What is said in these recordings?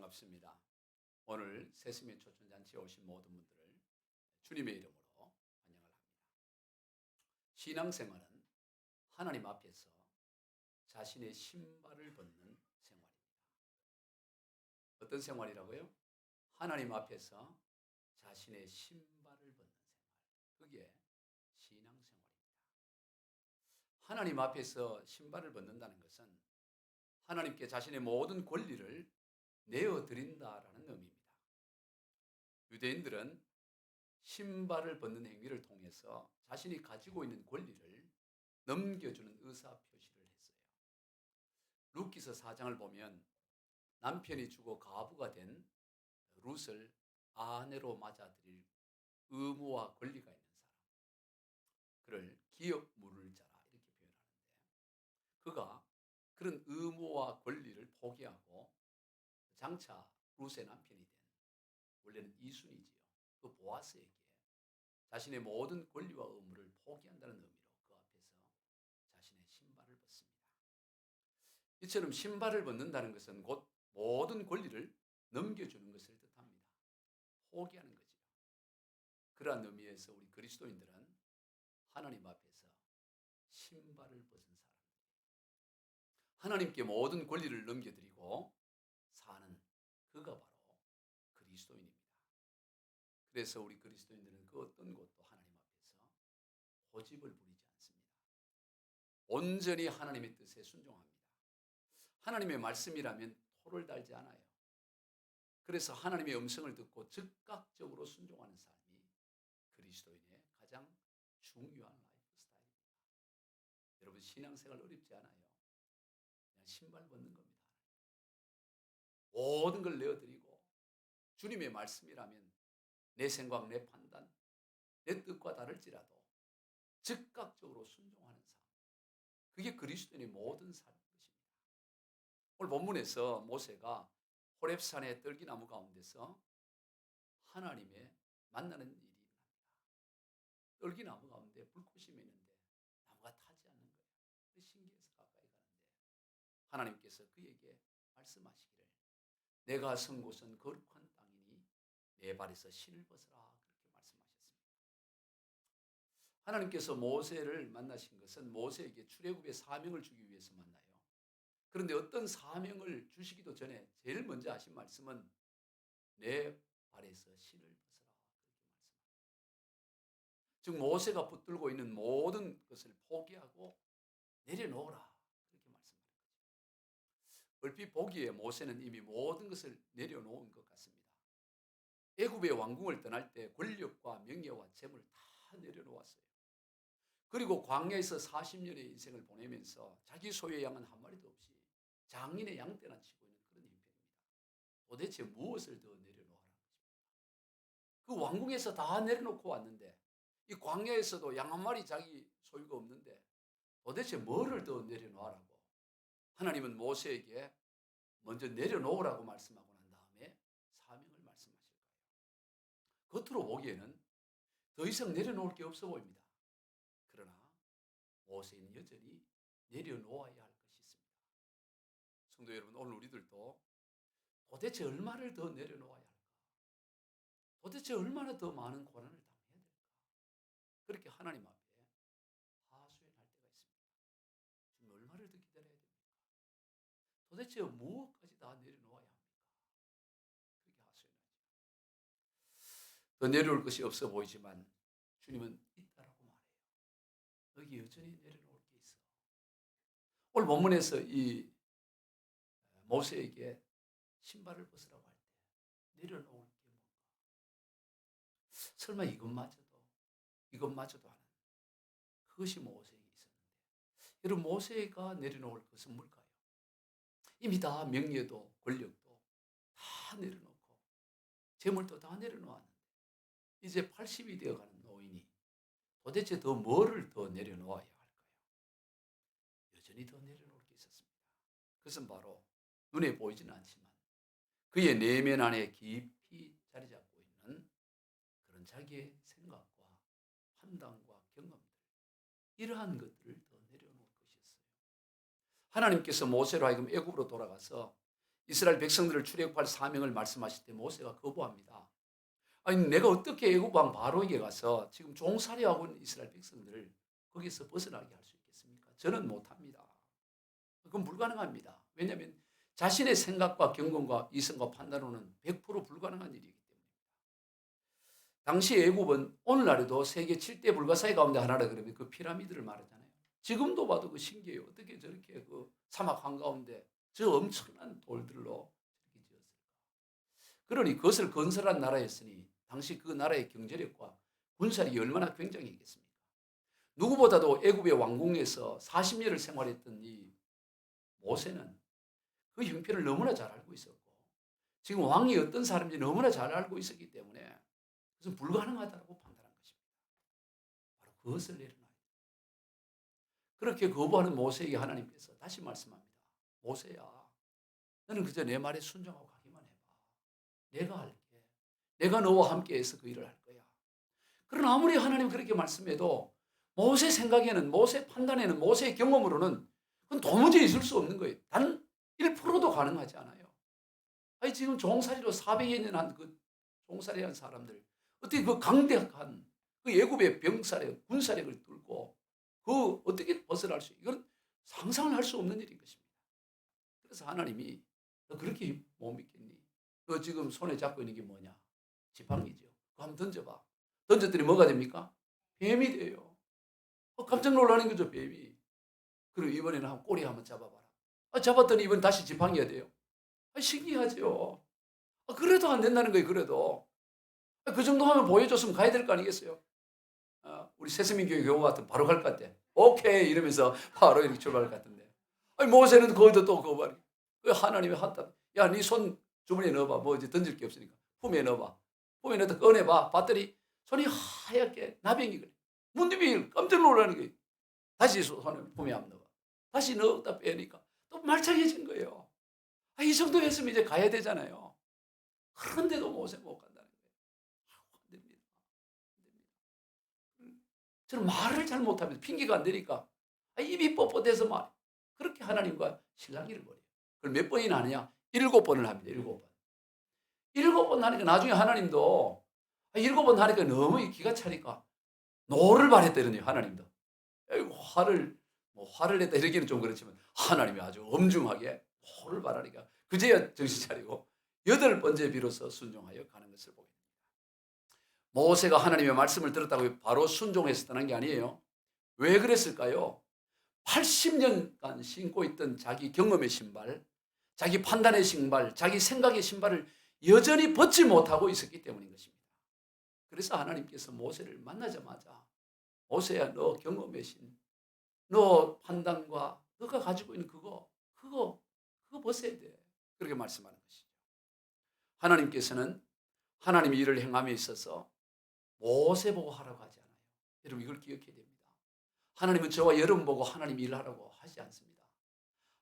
반갑습니다. 오늘 새수면 초천잔치에 오신 모든 분들을 주님의 이름으로 환영을 합니다. 신앙생활은 하나님 앞에서 자신의 신발을 벗는 생활입니다. 어떤 생활이라고요? 하나님 앞에서 자신의 신발을 벗는 생활. 그게 신앙생활입니다. 하나님 앞에서 신발을 벗는다는 것은 하나님께 자신의 모든 권리를 내어드린다라는 의미입니다. 유대인들은 신발을 벗는 행위를 통해서 자신이 가지고 있는 권리를 넘겨주는 의사 표시를 했어요. 룻기서 4장을 보면 남편이 죽어 가부가 된 룻을 아내로 맞아들일 의무와 권리가 있는 사람, 그를 기업 물을 자라 이렇게 표현하는데, 그가 그런 의무와 권리를 포기하고 장차 룻의 남편이 된, 원래는 이순이지요, 그 보아스에게 자신의 모든 권리와 의무를 포기한다는 의미로 그 앞에서 자신의 신발을 벗습니다. 이처럼 신발을 벗는다는 것은 곧 모든 권리를 넘겨주는 것을 뜻합니다. 포기하는 거지요. 그러한 의미에서 우리 그리스도인들은 하나님 앞에서 신발을 벗은 사람들이에요. 하나님께 모든 권리를 넘겨드리고 사는 그가 바로 그리스도인입니다. 그래서 우리 그리스도인들은 그 어떤 것도 하나님 앞에서 고집을 부리지 않습니다. 온전히 하나님의 뜻에 순종합니다. 하나님의 말씀이라면 토를 달지 않아요. 그래서 하나님의 음성을 듣고 즉각적으로 순종하는 삶이 그리스도인의 가장 중요한 라이프 스타일입니다. 여러분, 신앙생활 어렵지 않아요. 그냥 신발 벗는 겁니다. 모든 걸 내어드리고 주님의 말씀이라면 내 생각, 내 판단, 내 뜻과 다를지라도 즉각적으로 순종하는 삶. 그게 그리스도인의 모든 삶인 것입니다. 오늘 본문에서 모세가 호렙산의 떨기나무 가운데서 하나님의 만나는 일이 일어납니다. 떨기나무 가운데 불꽃이 있는데 나무가 타지 않는 거예요. 신기해서 가까이 가는데 하나님께서 그에게 말씀하시기를, 내가 선 곳은 거룩한 땅이니 내 발에서 신을 벗으라, 그렇게 말씀하셨습니다. 하나님께서 모세를 만나신 것은 모세에게 출애굽의 사명을 주기 위해서 만나요. 그런데 어떤 사명을 주시기도 전에 제일 먼저 하신 말씀은 내 발에서 신을 벗어라, 그렇게 말씀합니다. 즉 모세가 붙들고 있는 모든 것을 포기하고 내려놓으라, 그렇게 말씀하는 거죠. 얼핏 보기에 모세는 이미 모든 것을 내려놓은 것 같습니다. 애굽의 왕궁을 떠날 때 권력과 명예와 재물을 다 내려놓았어요. 그리고 광야에서 40년의 인생을 보내면서 자기 소유의 양은 한 마리도 없이 장인의 양떼나 치고 있는 그런 형편입니다. 도대체 무엇을 더 내려놓으라는 것입니까? 그 왕궁에서 다 내려놓고 왔는데, 이 광야에서도 양 한 마리 자기 소유가 없는데 도대체 뭐를 더 내려놓으라고 하나님은 모세에게 먼저 내려놓으라고 말씀하고 난 다음에 사명을 말씀하실 거예요. 겉으로 보기에는 더 이상 내려놓을 게 없어 보입니다. 그러나 모세는 여전히 내려놓아야 할 것이 있습니다. 성도 여러분, 오늘 우리들도 도대체 얼마를 더 내려놓아야 할까? 도대체 얼마나 더 많은 고난을 당해야 될까? 그렇게 하나님 앞에 하소연할 때가 있습니다. 지금 얼마를 더 기다려야 됩니까? 도대체 무엇까지 다 내려놓아야 합니까? 그렇게 하소연하죠. 더 내려올 것이 없어 보이지만 주님은 있다라고 말해요. 여기 여전히 내려놓을 게 있어. 오늘 본문에서 이 모세에게 신발을 벗으라고 할 때 내려놓을 게 뭔가? 설마 이것마저도 하는, 그것이 모세에게 있었는데, 여러분, 모세가 내려놓을 것은 뭘까요? 이미 다 명예도 권력도 다 내려놓고 재물도 다 내려놓았는데 이제 80이 되어가는 노인이 도대체 더 뭐를 더 내려놓아야 할까요? 여전히 더 내려놓을 게 있었습니다. 그것은 바로 눈에 보이지는 않지만 그의 내면 안에 깊이 자리 잡고 있는 그런 자기의 생각과 판단과 경험들, 이러한 것들을 더 내려놓을 것이었어요. 하나님께서 모세로 하여금 애굽으로 돌아가서 이스라엘 백성들을 출애굽할 사명을 말씀하실 때 모세가 거부합니다. 아니 내가 어떻게 애굽 왕 바로에게 가서 지금 종살이하고 있는 이스라엘 백성들을 거기서 벗어나게 할 수 있겠습니까? 저는 못합니다. 그건 불가능합니다. 왜냐하면 자신의 생각과 경험과 이성과 판단으로는 100% 불가능한 일이기 때문입니다. 당시 애굽은 오늘날에도 세계 7대 불가사의 가운데 하나라 그러면 그 피라미드를 말하잖아요. 지금도 봐도 그 신기해요. 어떻게 저렇게 그 사막 한가운데 저 엄청난 돌들로 이렇게 지었을까. 그러니 그것을 건설한 나라였으니 당시 그 나라의 경제력과 군사력이 얼마나 굉장했겠습니까. 누구보다도 애굽의 왕궁에서 40년을 생활했던 이 모세는 그 형편을 너무나 잘 알고 있었고 지금 왕이 어떤 사람인지 너무나 잘 알고 있었기 때문에 그것은 불가능하다고 판단한 것입니다. 바로 그것을 내려놔야 됩니다. 그렇게 거부하는 모세에게 하나님께서 다시 말씀합니다. 모세야, 너는 그저 내 말에 순종하고 가기만 해봐. 내가 할게. 내가 너와 함께해서 그 일을 할 거야. 그러나 아무리 하나님 그렇게 말씀해도 모세 생각에는, 모세 판단에는, 모세의 경험으로는 그건 도무지 있을 수 없는 거예요. 단 1%도 가능하지 않아요. 아니 지금 종살이로 400여 년 한 그 종살이한 사람들 어떻게 그 강력한 그 애굽의 병사력, 군사력을 뚫고 그 어떻게 벗어날 수 이건 상상을 할 수 없는 일인 것입니다. 그래서 하나님이 너 그렇게 못 믿겠니? 너 지금 손에 잡고 있는 게 뭐냐? 지팡이죠. 그거 한번 던져봐. 던졌더니 뭐가 됩니까? 뱀이 돼요. 깜짝 놀라는 거죠, 뱀이. 그리고 이번에는 한 꼬리 한번 잡아봐라. 잡았더니 이번 다시 지팡이가 돼요. 신기하죠. 그래도 안 된다는 거예요, 그래도. 그 정도 하면 보여줬으면 가야 될 거 아니겠어요? 우리 새스민 교회 교우 같은 바로 갈 것 같아. 오케이 이러면서 바로 이렇게 출발할 것 같은데. 모세는 거기도 또 그거 말이야. 그 하나님이 한다. 야, 네 손 주머니에 넣어봐. 뭐 이제 던질 게 없으니까. 품에 넣어봐. 품에 넣어서 꺼내봐. 봤더니 손이 하얗게 나병이 그래. 문디비 깜짝 놀라는 거예요. 다시 손을 품에 한번 넣어. 다시 넣었다 빼니까 또 말짱해진 거예요. 이 정도 했으면 이제 가야 되잖아요. 그런데도 모세 못 간다는 거예요. 안 됩니다. 안 됩니다. 저는 말을 잘 못하면서 핑계가 안 되니까 입이 뻣뻣해서 말. 그렇게 하나님과 실랑이를 벌여요. 그걸 몇 번이나 하느냐? 7번을 합니다. 7번. 7번 하니까 나중에 하나님도 7번 하니까 너무 기가 차니까 노를 발했다 이러네요. 하나님도. 화를 냈다 이러기는 좀 그렇지만 하나님이 아주 엄중하게 노를 발하니까 그제야 정신 차리고 8번째 비로소 순종하여 가는 것을 보게 됩니다. 모세가 하나님의 말씀을 들었다고 바로 순종해서 떠난 게 아니에요. 왜 그랬을까요? 80년간 신고 있던 자기 경험의 신발, 자기 판단의 신발, 자기 생각의 신발을 여전히 벗지 못하고 있었기 때문인 것입니다. 그래서 하나님께서 모세를 만나자마자 모세야 너 경험의 신, 너 판단과 너가 가지고 있는 그거 벗어야 돼. 그렇게 말씀하는 것이죠. 하나님께서는 하나님의 일을 행함에 있어서 모세 보고 하라고 하지 않아요. 여러분 이걸 기억해야 됩니다. 하나님은 저와 여러분 보고 하나님 일을 하라고 하지 않습니다.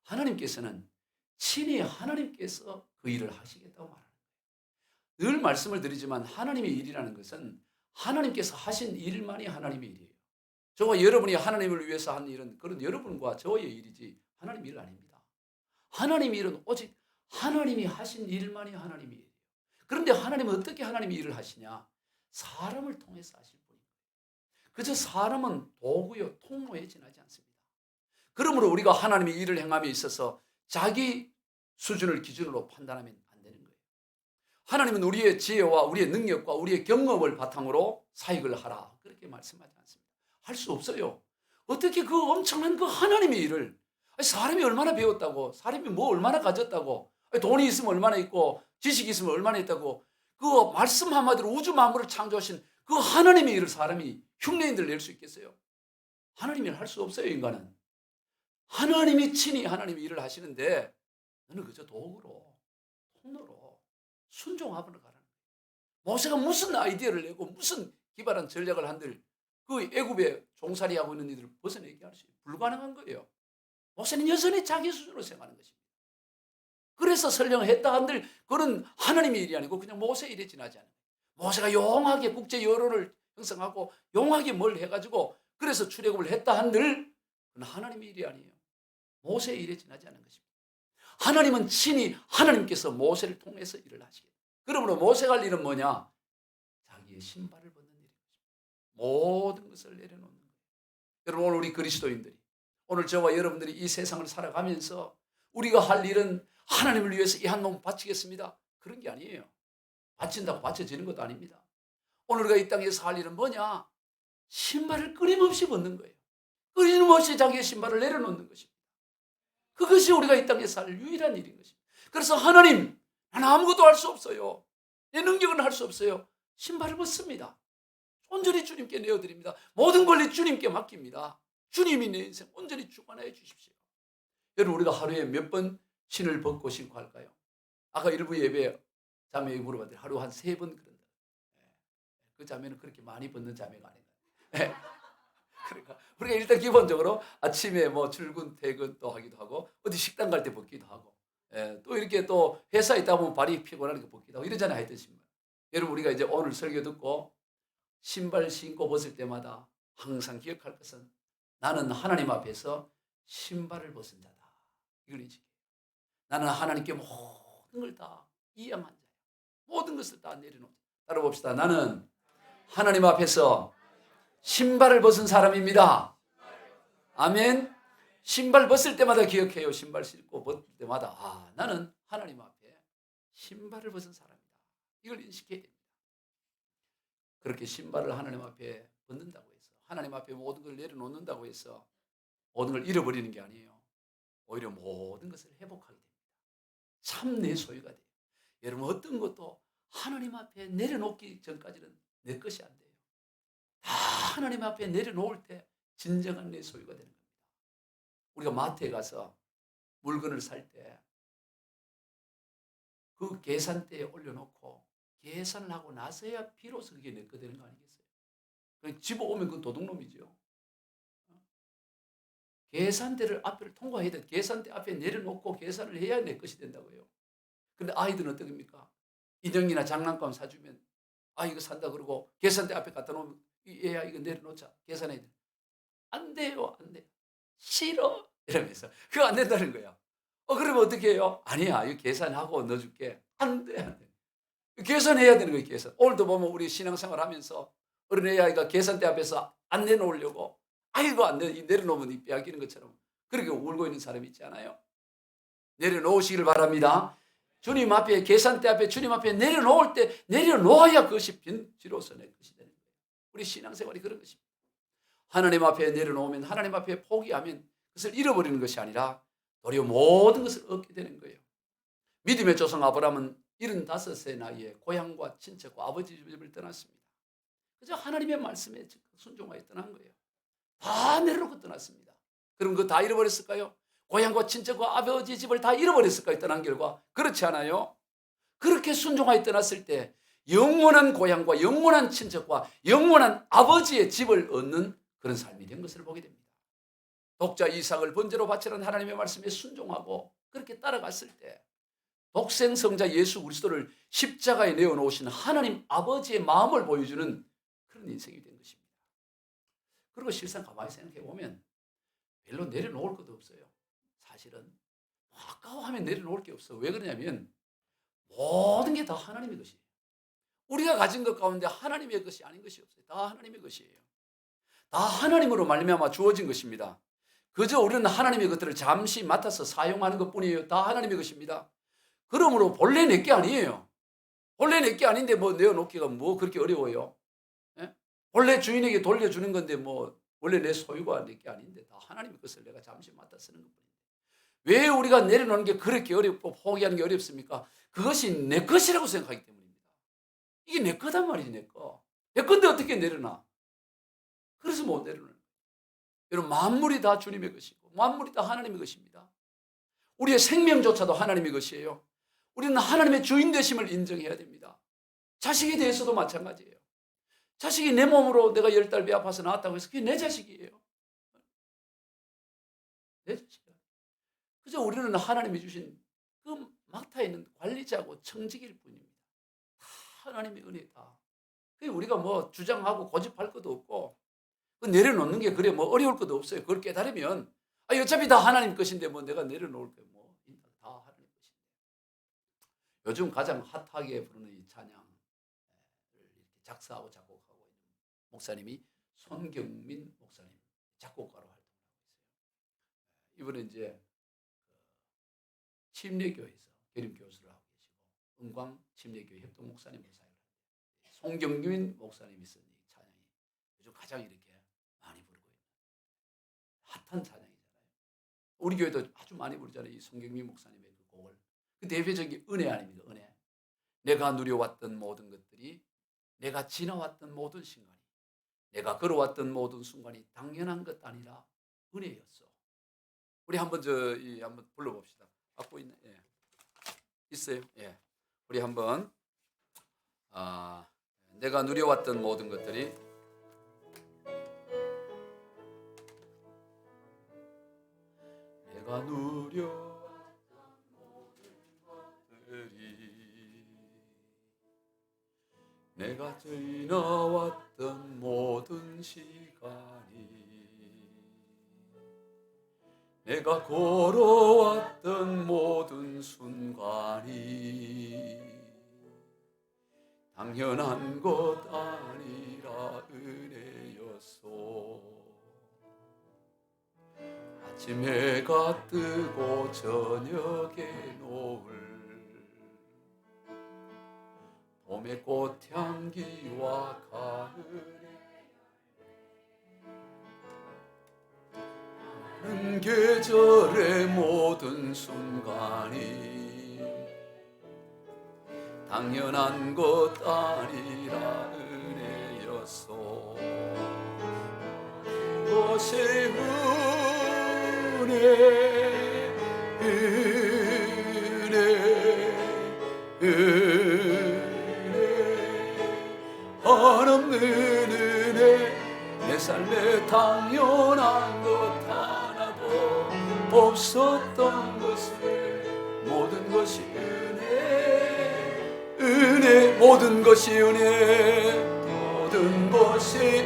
하나님께서는 친히 하나님께서 그 일을 하시겠다고 말하는 거예요. 늘 말씀을 드리지만 하나님의 일이라는 것은 하나님께서 하신 일만이 하나님의 일이에요. 저와 여러분이 하나님을 위해서 한 일은 그런 여러분과 저의 일이지 하나님의 일 아닙니다. 하나님의 일은 오직 하나님이 하신 일만이 하나님의 일이에요. 그런데 하나님은 어떻게 하나님의 일을 하시냐? 사람을 통해서 하실 분이에요. 그저 사람은 도구요, 통로에 지나지 않습니다. 그러므로 우리가 하나님의 일을 행함에 있어서 자기 수준을 기준으로 판단하면 안 되는 거예요. 하나님은 우리의 지혜와 우리의 능력과 우리의 경험을 바탕으로 사역을 하라. 그렇게 말씀하지 않습니다. 할 수 없어요. 어떻게 그 엄청난 그 하나님의 일을 사람이 얼마나 배웠다고, 사람이 뭐 얼마나 가졌다고, 돈이 있으면 얼마나 있고, 지식이 있으면 얼마나 있다고, 그 말씀 한마디로 우주 만물을 창조하신 그 하나님의 일을 사람이 흉내인들 낼 수 있겠어요? 하나님이 할 수 없어요, 인간은. 하나님이 친히 하나님의 일을 하시는데 너는 그저 도구로, 통로로 순종하므로 가라는 거예요. 모세가 무슨 아이디어를 내고 무슨 기발한 전략을 한들 그 애굽에 종살이하고 있는 이들을 벗어내게 할 수 있어요. 불가능한 거예요. 모세는 여전히 자기 수준으로 생각하는 것입니다. 그래서 설령 했다 한들 그건 하나님의 일이 아니고 그냥 모세의 일에 지나지 않아요. 모세가 용하게 국제 여론을 형성하고 용하게 뭘 해가지고 그래서 출애굽을 했다 한들 그건 하나님의 일이 아니에요. 모세의 일에 지나지 않는 것입니다. 하나님은 친히 하나님께서 모세를 통해서 일을 하시겠다. 그러므로 모세가 할 일은 뭐냐? 자기의 신발을 벗는 일입니다. 모든 것을 내려놓는 거예요. 여러분, 오늘 우리 그리스도인들이, 오늘 저와 여러분들이 이 세상을 살아가면서 우리가 할 일은 하나님을 위해서 이 한 몸 바치겠습니다, 그런 게 아니에요. 바친다고 바쳐지는 것도 아닙니다. 오늘 우리가 이 땅에서 할 일은 뭐냐? 신발을 끊임없이 벗는 거예요. 끊임없이 자기의 신발을 내려놓는 것입니다. 그것이 우리가 이 땅에서 할 유일한 일인 것입니다. 그래서 하나님, 나는 아무것도 할 수 없어요. 내 능력은 할 수 없어요. 신발을 벗습니다. 온전히 주님께 내어드립니다. 모든 권리 주님께 맡깁니다. 주님이 내 인생 온전히 주관하여 주십시오. 여러분, 우리가 하루에 몇 번 신을 벗고 신고 할까요? 아까 일부 예배 자매에게 물어봤더니 하루 한 3번 그런다. 그 자매는 그렇게 많이 벗는 자매가 아닌가요? 그러니까 우리가 일단 기본적으로 아침에 뭐 출근, 퇴근 또 하기도 하고, 어디 식당 갈 때 벗기도 하고, 또 이렇게 또 회사에 있다 보면 발이 피곤하니까 벗기도 하고 이러잖아요. 하여튼 신발. 여러분, 우리가 이제 오늘 설교 듣고 신발 신고 벗을 때마다 항상 기억할 것은 나는 하나님 앞에서 신발을 벗은 자다. 이걸 인식해요. 나는 하나님께 모든 걸 다 이양한 자야. 모든 것을 다 내려놓자. 따라 봅시다. 나는 하나님 앞에서 신발을 벗은 사람입니다. 아멘. 신발 벗을 때마다 기억해요. 신발 신고 벗을 때마다 나는 하나님 앞에 신발을 벗은 사람이다. 이걸 인식해야 됩니다. 그렇게 신발을 하나님 앞에 벗는다고 해서, 하나님 앞에 모든 걸 내려놓는다고 해서 모든 걸 잃어버리는 게 아니에요. 오히려 모든 것을 회복하게 됩니다. 참 내 소유가 돼요. 여러분, 어떤 것도 하나님 앞에 내려놓기 전까지는 내 것이 안 돼요. 다 하나님 앞에 내려놓을 때 진정한 내 소유가 되는 겁니다. 우리가 마트에 가서 물건을 살 때 그 계산대에 올려놓고 계산을 하고 나서야 비로소 그게 내 거 되는 거 아니겠어요? 그냥 집어오면 그건 도둑놈이죠. 계산대를 앞을 통과해야 돼. 계산대 앞에 내려놓고 계산을 해야 내 것이 된다고요. 근데 아이들은 어떻습니까? 인형이나 장난감 사주면 이거 산다 그러고 계산대 앞에 갖다 놓으면 얘야 이거 내려놓자. 계산해야 돼. 안 돼요. 안 돼. 싫어. 이러면서 그거 안 된다는 거야. 그러면 어떻게 해요? 아니야. 이거 계산하고 넣어줄게. 안 돼. 안 돼. 계산해야 되는 거예요. 계산. 오늘도 보면 우리 신앙생활 하면서 어린애 아이가 계산대 앞에서 안 내놓으려고 이거 안 내려놓으면 이 빼앗기는 것처럼 그렇게 울고 있는 사람이 있지 않아요? 내려놓으시기를 바랍니다. 주님 앞에, 계산대 앞에 주님 앞에 내려놓을 때 내려놓아야 그것이 빈지로서 내 것이 되는 거예요. 우리 신앙생활이 그런 것입니다. 하나님 앞에 내려놓으면, 하나님 앞에 포기하면 그것을 잃어버리는 것이 아니라 도리어 모든 것을 얻게 되는 거예요. 믿음의 조상 아브라함은 75세 나이에 고향과 친척과 아버지 집을 떠났습니다. 그저 하나님의 말씀에 순종하여 떠난 거예요. 다 내려놓고 떠났습니다. 그럼 그거 다 잃어버렸을까요? 고향과 친척과 아버지 집을 다 잃어버렸을까요? 떠난 결과 그렇지 않아요. 그렇게 순종하여 떠났을 때 영원한 고향과 영원한 친척과 영원한 아버지의 집을 얻는 그런 삶이 된 것을 보게 됩니다. 독자 이삭을 번제로 바치는 하나님의 말씀에 순종하고 그렇게 따라갔을 때 독생성자 예수 그리스도를 십자가에 내어놓으신 하나님 아버지의 마음을 보여주는 그런 인생이 된 것입니다. 그리고 실상 가만히 생각해 보면 별로 내려놓을 것도 없어요. 사실은 아까워하면 내려놓을 게 없어. 왜 그러냐면 모든 게 다 하나님의 것이에요. 우리가 가진 것 가운데 하나님의 것이 아닌 것이 없어요. 다 하나님의 것이에요. 다 하나님으로 말미암아 주어진 것입니다. 그저 우리는 하나님의 것들을 잠시 맡아서 사용하는 것뿐이에요. 다 하나님의 것입니다. 그러므로 본래 내 게 아니에요. 본래 내 게 아닌데 뭐 내어놓기가 뭐 그렇게 어려워요. 예? 본래 주인에게 돌려주는 건데 뭐 원래 내 소유가 내 게 아닌데 다 하나님의 것을 내가 잠시 맡아 쓰는 것뿐인데 왜 우리가 내려놓는 게 그렇게 어렵고 포기하는 게 어렵습니까? 그것이 내 것이라고 생각하기 때문입니다. 이게 내 거단 말이지, 내 거. 내 건데 어떻게 내려놔? 그래서 못 내려놓는 거예요. 여러분, 만물이 다 주님의 것이고 만물이 다 하나님의 것입니다. 우리의 생명조차도 하나님의 것이에요. 우리는 하나님의 주인 되심을 인정해야 됩니다. 자식에 대해서도 마찬가지예요. 자식이 내 몸으로 내가 10달 배 아파서 낳았다고 해서 그게 내 자식이에요. 내 자식이야. 그저 우리는 하나님이 주신 그 막타에 있는 관리자고 청직일 뿐입니다. 다 하나님의 은혜다. 그게 우리가 뭐 주장하고 고집할 것도 없고 그 내려놓는 게 그래 뭐 어려울 것도 없어요. 그걸 깨달으면 어차피 다 하나님 것인데 뭐 내가 내려놓을 게 뭐 다 하나님. 요즘 가장 핫하게 부르는 이 찬양을 이렇게 작사하고 작곡하고 있는 목사님이 손경민 목사님, 작곡가로 활동하고 있어요. 이분은 이제 침례교회에서 계림 교수를 하고 계시고 은광 침례교회 협동 목사님으로 사역을 합니다. 손경민 목사님이 쓴 이 찬양이 요즘 가장 이렇게 많이 부르고 있는 핫한 찬양이잖아요. 우리 교회도 아주 많이 부르잖아요. 이 손경민 목사님의 그 곡을. 그 대표적인 은혜 아닙니까? 은혜. 내가 누려왔던 모든 것들이, 내가 지나왔던 모든 순간이, 내가 걸어왔던 모든 순간이 당연한 것 아니라 은혜였어. 우리 한번 한번 불러봅시다. 갖고 있네. 예. 있어요. 예. 우리 한번 내가 누려왔던 모든 것들이, 내가 누려왔던 모든 것들이, 내가 지나왔던 모든 시간이, 내가 걸어왔던 모든 순간이 당연한 것 아니라 은혜였소. 아침 해가 뜨고 저녁에 노을, 봄의 꽃향기와 가을에 많은 계절의 모든 순간이 당연한 것 아니라 은혜였소. 그것이 은혜 한없는 은혜, 내 삶에 당연한 것 하나도 없었던 것을, 모든 것이 은혜, 모든 것이 은혜, 모든 것이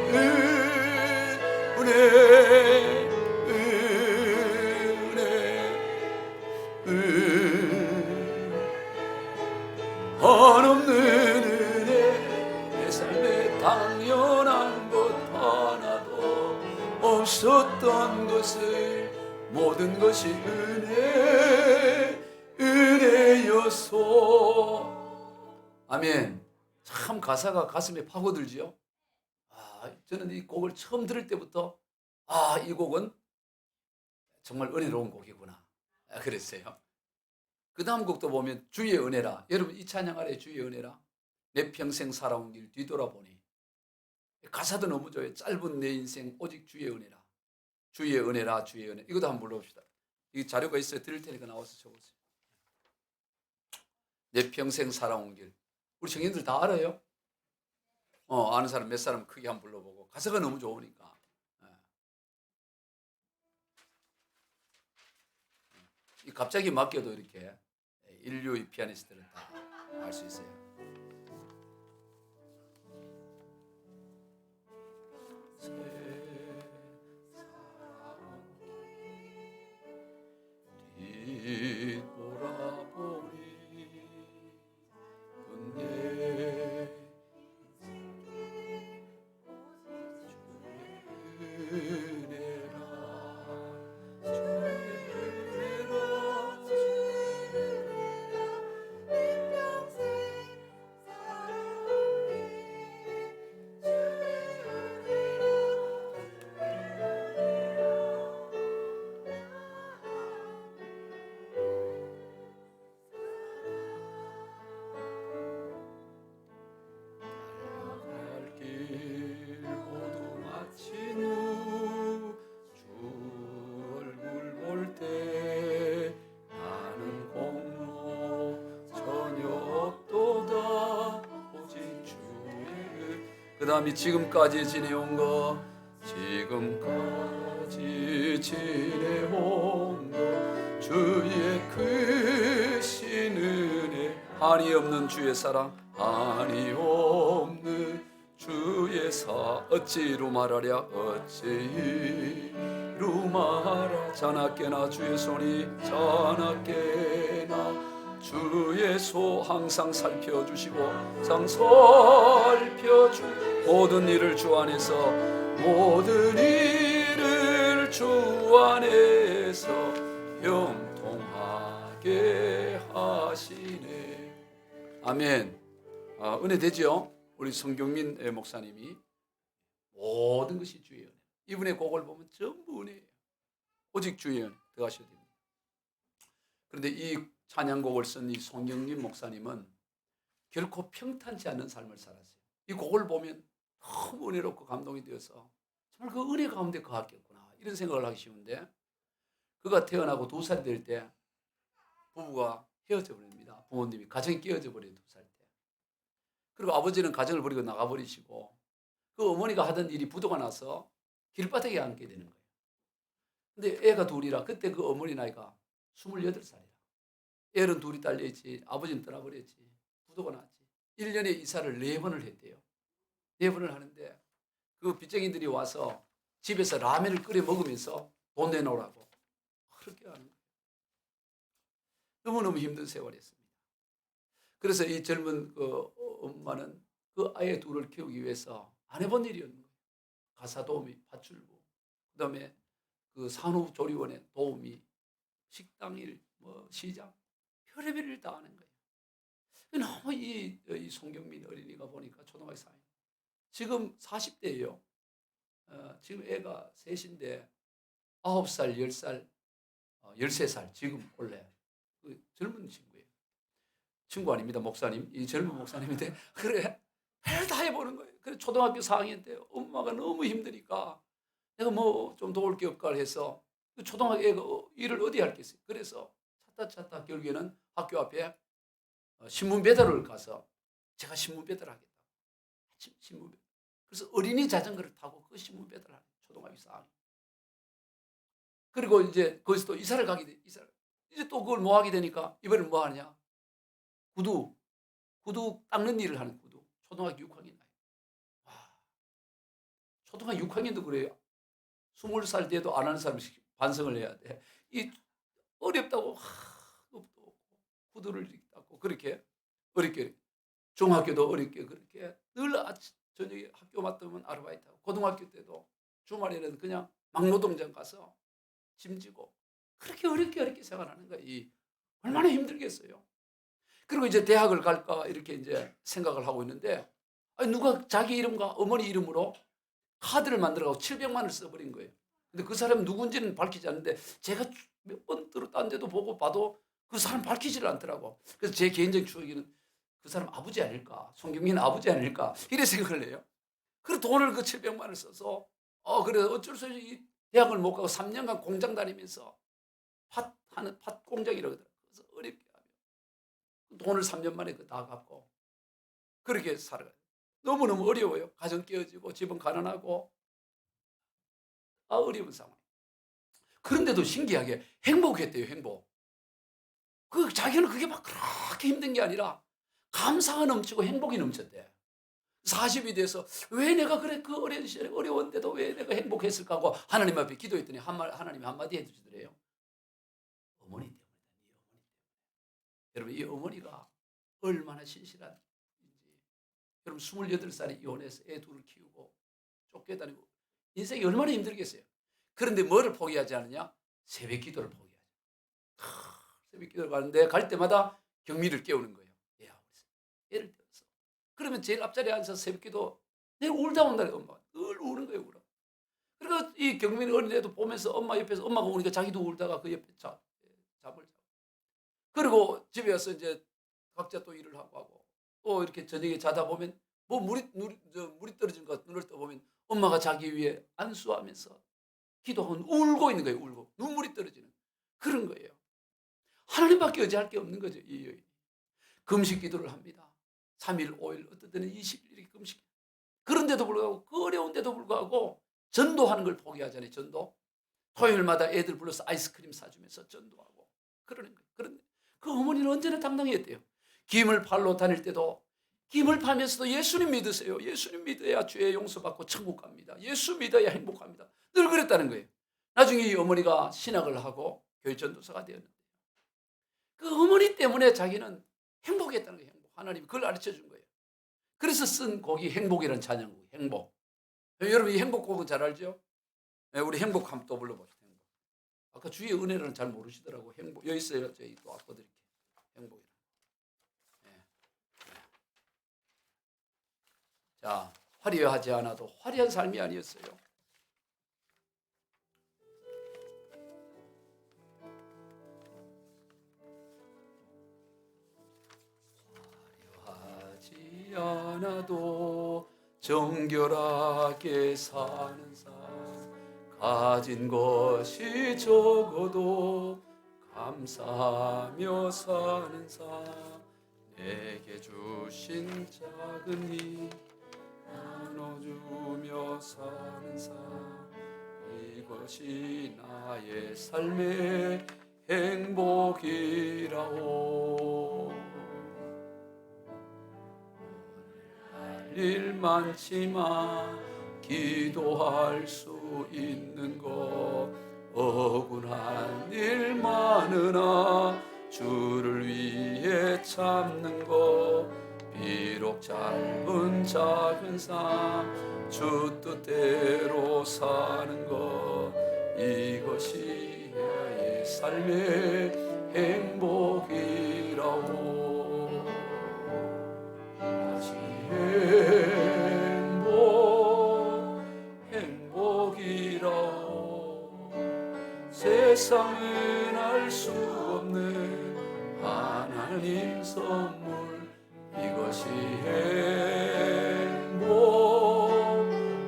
한없는 은혜, 내 삶에 당연한 것 하나도 없었던 것을, 모든 것이 은혜였소. 아멘. 참 가사가 가슴에 파고들지요. 저는 이 곡을 처음 들을 때부터 이 곡은 정말 은혜로운 곡이구나 그랬어요. 그 다음 곡도 보면 주의 은혜라. 여러분 이 찬양 아래 주의 은혜라. 내 평생 살아온 길 뒤돌아보니. 가사도 너무 좋아요. 짧은 내 인생 오직 주의 은혜라. 주의 은혜라, 주의 은혜. 이것도 한번 불러봅시다. 이 자료가 있어요. 드릴 테니까 나와서 적으세요. 내 평생 살아온 길. 우리 청년들 다 알아요? 아는 사람 몇 사람 크게 한번 불러보고. 가사가 너무 좋으니까. 갑자기 맡겨도 이렇게 인류의 피아니스트를 다 알 수 있어요. 그 다음에 지금까지 지내온 것, 지금까지 지내온 것, 주의 크신 은혜, 한이 없는 주의 사랑, 한이 없는 주의 어찌로 말하랴, 어찌로 말하. 자나깨나 주의 손이, 자나깨나 주의 소 항상 살펴주시고 항상 살펴주 모든 일을 주 안에서 모든 일을 주 안에서 형통하게 하시네. 아멘. 은혜 되죠? 우리 성경민 목사님이 모든 것이 주의 은혜. 이분의 곡을 보면 전부 은혜예요. 오직 주의 은혜 들어가셔야 됩니다. 그런데 이 찬양곡을 쓴 이 송영림 목사님은 결코 평탄치 않은 삶을 살았어요. 이 곡을 보면 너무 은혜롭고 감동이 되어서 정말 그 은혜 가운데 거하겠구나 이런 생각을 하기 쉬운데, 그가 태어나고 2살 될 때 부부가 헤어져 버립니다. 부모님이 가정이 깨어져 버려요. 2살 때. 그리고 아버지는 가정을 버리고 나가버리시고 그 어머니가 하던 일이 부도가 나서 길바닥에 앉게 되는 거예요. 근데 애가 둘이라 그때 그 어머니 나이가 28살이라. 애는 둘이 딸려있지, 아버지는 떠나버렸지, 부도가 났지. 1년에 이사를 4번을 했대요. 4번을 하는데 그 빚쟁이들이 와서 집에서 라면을 끓여 먹으면서 돈 내놓으라고 그렇게 하는 거예요. 너무너무 힘든 세월이었습니다. 그래서 이 젊은 그 엄마는 그 아이 둘을 키우기 위해서 안 해본 일이었는 거예요. 가사 도우미, 밧줄부, 그 다음에 그 산후조리원의 도우미, 식당 일, 시장, 별의별 일 다 하는 거예요. 너무 이 송경민 어린이가 보니까 초등학교 4학년, 지금 40대예요. 지금 애가 셋인데 9살, 10살, 13살 지금 원래 그 젊은 친구예요. 친구 아닙니다. 목사님. 이 젊은 목사님인데 그래 별 다 해보는 거예요. 그래 초등학교 4학년 때 엄마가 너무 힘드니까 내가 뭐 좀 도울 게 없까 해서 그 초등학교 애가 일을 어디 할겠어요. 그래서 찾다 결국에는 학교 앞에 신문 배달을 가서 제가 신문 배달을 하겠다고. 신문 배달. 그래서 어린이 자전거를 타고 그 신문 배달을 하는 초등학교 4학년. 그리고 이제 거기서 또 이사를 가게 돼. 이제 또 그걸 뭐 하게 되니까 이번엔 뭐 하냐? 구두 닦는 일을 하는 구두. 초등학교 6학년 나이. 와, 초등학교 6학년도 그래요. 20살 돼도 안 하는 사람이 반성을 해야 돼. 이 어렵다고 구두를 닦고 그렇게 어렵게, 중학교도 어렵게 그렇게 늘 저녁에 학교 맞으면 아르바이트하고, 고등학교 때도 주말에는 그냥 막노동장 가서 짐지고 그렇게 어렵게 생활하는 거예요. 얼마나 힘들겠어요. 그리고 이제 대학을 갈까 이렇게 이제 생각을 하고 있는데, 누가 자기 이름과 어머니 이름으로 카드를 만들어가고 700만 원을 써버린 거예요. 근데 그 사람이 누군지는 밝히지 않는데 제가 몇 번 딴 데도 보고 봐도 그 사람 밝히지를 않더라고. 그래서 제 개인적인 추억에는 그 사람 아버지 아닐까, 송경민 아버지 아닐까 이래 생각을 해요. 그래서 돈을 그 700만 원을 써서 그래서 어쩔 수 없이 이 대학을 못 가고 3년간 공장 다니면서 팥 공장이라고 하더라고요. 그래서 어렵게 하면 돈을 3년 만에 다 갚고 그렇게 살아가요. 너무너무 어려워요. 가정 깨어지고 집은 가난하고 어려운 상황. 그런데도 신기하게 행복했대요. 행복. 자기는 그게 막 그렇게 힘든 게 아니라 감사가 넘치고 행복이 넘쳤대. 40이 돼서 왜 내가 그래 그 어린 시절에 어려웠는데도 왜 내가 행복했을까 하고 하나님 앞에 기도했더니 하나님이 한마디 해주시더래요. 어머니 때문이다. 여러분, 이 어머니가 얼마나 신실한지. 여러분 28살에 이혼해서 애 둘을 키우고 쫓겨다니고 인생이 얼마나 힘들겠어요. 그런데 뭐를 포기하지 않느냐? 새벽 기도를 포기하죠. 새벽 기도를 가는데 갈 때마다 경미를 깨우는 거예요. 애를 태워서. 그러면 제일 앞자리에 앉아서 새벽 기도, 내가 울다 온다래. 엄마가 늘 우는 거예요. 울어. 그리고 이 경민 어린애도 보면서 엄마 옆에서 엄마가 우니까 자기도 울다가 그 옆에 잡을 자고. 그리고 집에 와서 이제 각자 또 일을 하고 또 이렇게 저녁에 자다 보면 물이 떨어진 것 눈을 떠보면 엄마가 자기 위에 안수하면서 기도하고 울고 있는 거예요. 울고 눈물이 떨어지는 그런 거예요. 하나님밖에 의지할 게 없는 거죠. 이 여인. 금식 기도를 합니다. 3일, 5일, 어떤 때는 20일 이렇게 금식. 그런데도 불구하고 그 어려운데도 불구하고 전도하는 걸 포기하잖아요. 전도. 토요일마다 애들 불러서 아이스크림 사주면서 전도하고 그러는 거예요. 그런데 그 어머니는 언제나 당당했대요. 김을 팔러 다닐 때도 김을 팔면서도 예수님 믿으세요. 예수님 믿어야 죄의 용서받고 천국 갑니다. 예수 믿어야 행복합니다. 늘 그랬다는 거예요. 나중에 이 어머니가 신학을 하고 교회 전도사가 되었는데, 그 어머니 때문에 자기는 행복했다는 거예요. 행복. 하나님이 그걸 가르쳐 준 거예요. 그래서 쓴 곡이 행복이라는 찬양곡. 행복. 여러분 이 행복곡은 잘 알죠? 네, 우리 행복 한번 또 불러보죠. 행복. 아까 주의 은혜는 잘 모르시더라고. 행복 여기 있어요. 저희 또 아빠드릴게요. 행복이라. 네. 자, 화려하지 않아도 화려한 삶이 아니었어요. 화려하지 않아도 정결하게 사는 삶, 가진 것이 적어도 감사하며 사는 삶, 내게 주신 작은 힘 나눠주며 사는 삶, 이것이 나의 삶의 행복이라오. 할 일 많지만 기도할 수 있는 것, 억울한 일 많으나 주를 위해 참는 것, 비록 짧은 작은 삶 주 뜻대로 사는 것, 이것이 나의 삶의 행복이라오. 이것이 행복이라오. 세상은 알 수 없는 하나님 선물, 이것이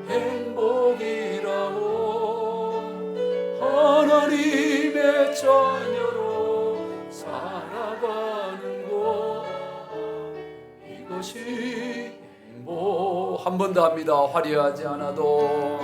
행복이라오. 하나님의 자녀로 살아가는 것, 이것이 행복. 한 번 더 합니다. 화려하지 않아도,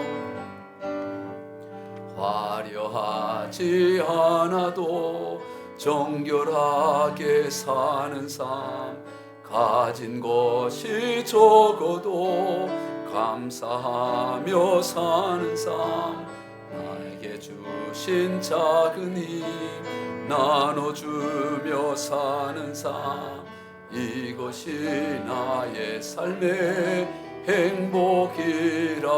화려하지 않아도 정결하게 사는 삶, 가진 것이 적어도 감사하며 사는 삶, 나에게 주신 작은 힘 나눠주며 사는 삶, 이것이 나의 삶의 행복이라오.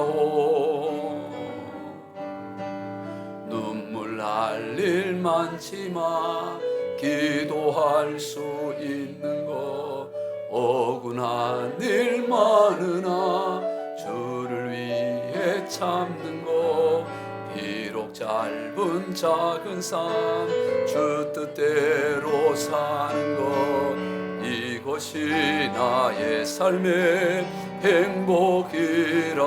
눈물 날 일 많지만 기도할 수 있는 것, 억울한 일 많으나 주를 위해 참는 것, 비록 짧은 작은 삶 주 뜻대로 사는 것, 이것이 나의 삶의 행복이라오.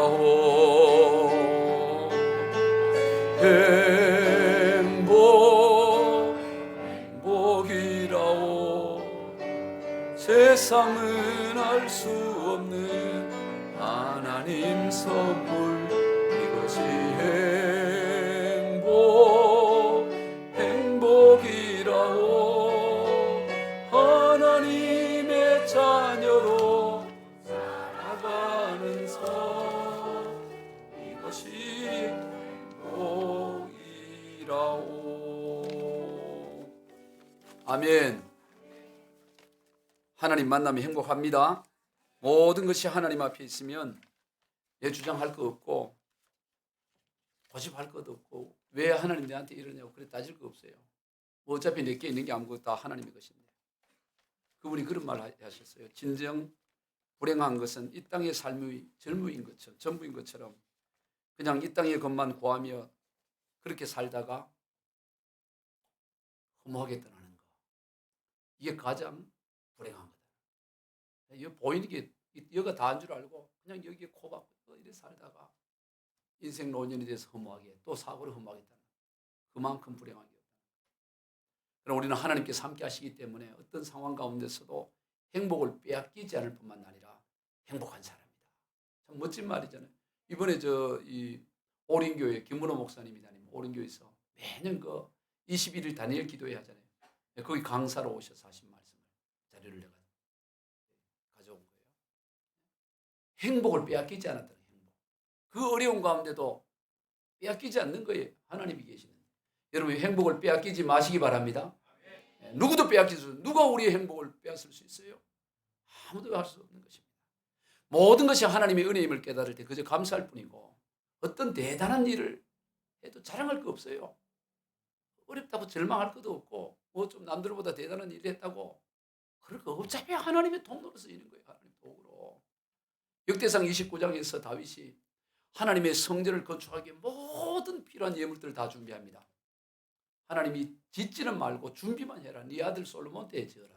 행복이라오. 세상은 알 수 없는 하나님 선물, 이것이 행복이라오. 하나님의 자녀로 살아가는 삶, 이것이 행복이라오. 아멘. 하나님 만나면 행복합니다. 모든 것이 하나님 앞에 있으면 내 주장할 거 없고 고집할 것도 없고, 왜 하나님 내한테 이러냐고 그래 따질 거 없어요. 뭐 어차피 내게 있는 게 아무것도 다 하나님의 것인데. 그분이 그런 말 하셨어요. 진정 불행한 것은 이 땅의 삶의 전부인 것처럼 그냥 이 땅의 것만 구하며 그렇게 살다가 허무하게 떠나는 거, 이게 가장 불행한 거다. 여기 보이는 게 여기가 다인 줄 알고 그냥 여기에 코 박고 이렇게 살다가 인생 노년이 돼서 허무하게, 또 사고를 허무하게 떠나는, 그만큼 불행한 게 없다. 그럼 우리는 하나님께서 함께 하시기 때문에 어떤 상황 가운데서도 행복을 빼앗기지 않을 뿐만 아니라 행복한 사람이다. 참 멋진 말이잖아요. 이번에 이 오린교회 김문호 목사님이 다니는 오린교회에서 매년 그 21일 다니엘 기도회 하잖아요. 거기 강사로 오셔서 하신 말씀을 자료를 내가 가져온 거예요. 행복을 빼앗기지 않았다는 행복. 그 어려운 가운데도 빼앗기지 않는 거예요. 하나님이 계시는. 여러분 행복을 빼앗기지 마시기 바랍니다. 누구도 빼앗길 수 없어요. 누가 우리의 행복을 빼앗을 수 있어요? 아무도 할 수 없는 것입니다. 모든 것이 하나님의 은혜임을 깨달을 때 그저 감사할 뿐이고 어떤 대단한 일을 해도 자랑할 거 없어요. 어렵다고 절망할 것도 없고 뭐 좀 남들보다 대단한 일을 했다고 그럴 거 어차피 하나님의 통로로 쓰이는 거예요. 하나님 도구로. 역대상 29장에서 다윗이 하나님의 성전을 건축하기에 모든 필요한 예물들을 다 준비합니다. 하나님이 짓지는 말고 준비만 해라. 네 아들 솔로몬 때에 지어라.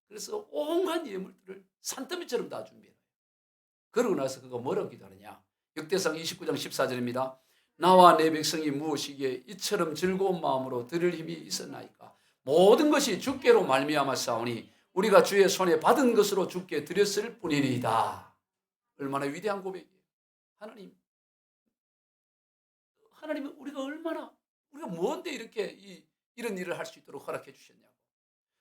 그래서 온갖 예물들을 산더미처럼 다 준비해요. 그러고 나서 그가 뭐라고 기도하느냐. 역대상 29장 14절입니다. 나와 내 백성이 무엇이기에 이처럼 즐거운 마음으로 드릴 힘이 있었나이까. 모든 것이 주께로 말미암아 싸우니 우리가 주의 손에 받은 것으로 주께 드렸을 뿐이니이다. 얼마나 위대한 고백이에요. 하나님은 우리가 뭔데 이렇게 이런 일을 할 수 있도록 허락해 주셨냐고.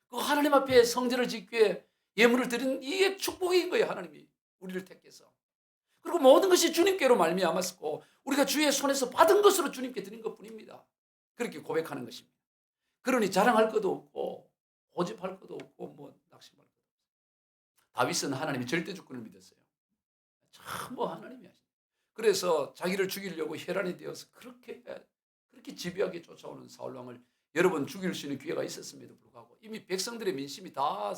그 하나님 앞에 성전을 짓기 위해 예물을 드리는 이게 축복인 거예요. 하나님이 우리를 택해서. 그리고 모든 것이 주님께로 말미암았고 우리가 주의 손에서 받은 것으로 주님께 드린 것뿐입니다. 그렇게 고백하는 것입니다. 그러니 자랑할 것도 없고 고집할 것도 없고 뭐 낙심할 것도 없어요. 다윗은 하나님이 절대 주권을 믿었어요. 전부 하나님이 하시죠. 그래서 자기를 죽이려고 혈안이 되어서 그렇게 집요하게 쫓아오는 사울왕을 여러 번 죽일 수 있는 기회가 있었음에도 불구하고 이미 백성들의 민심이 다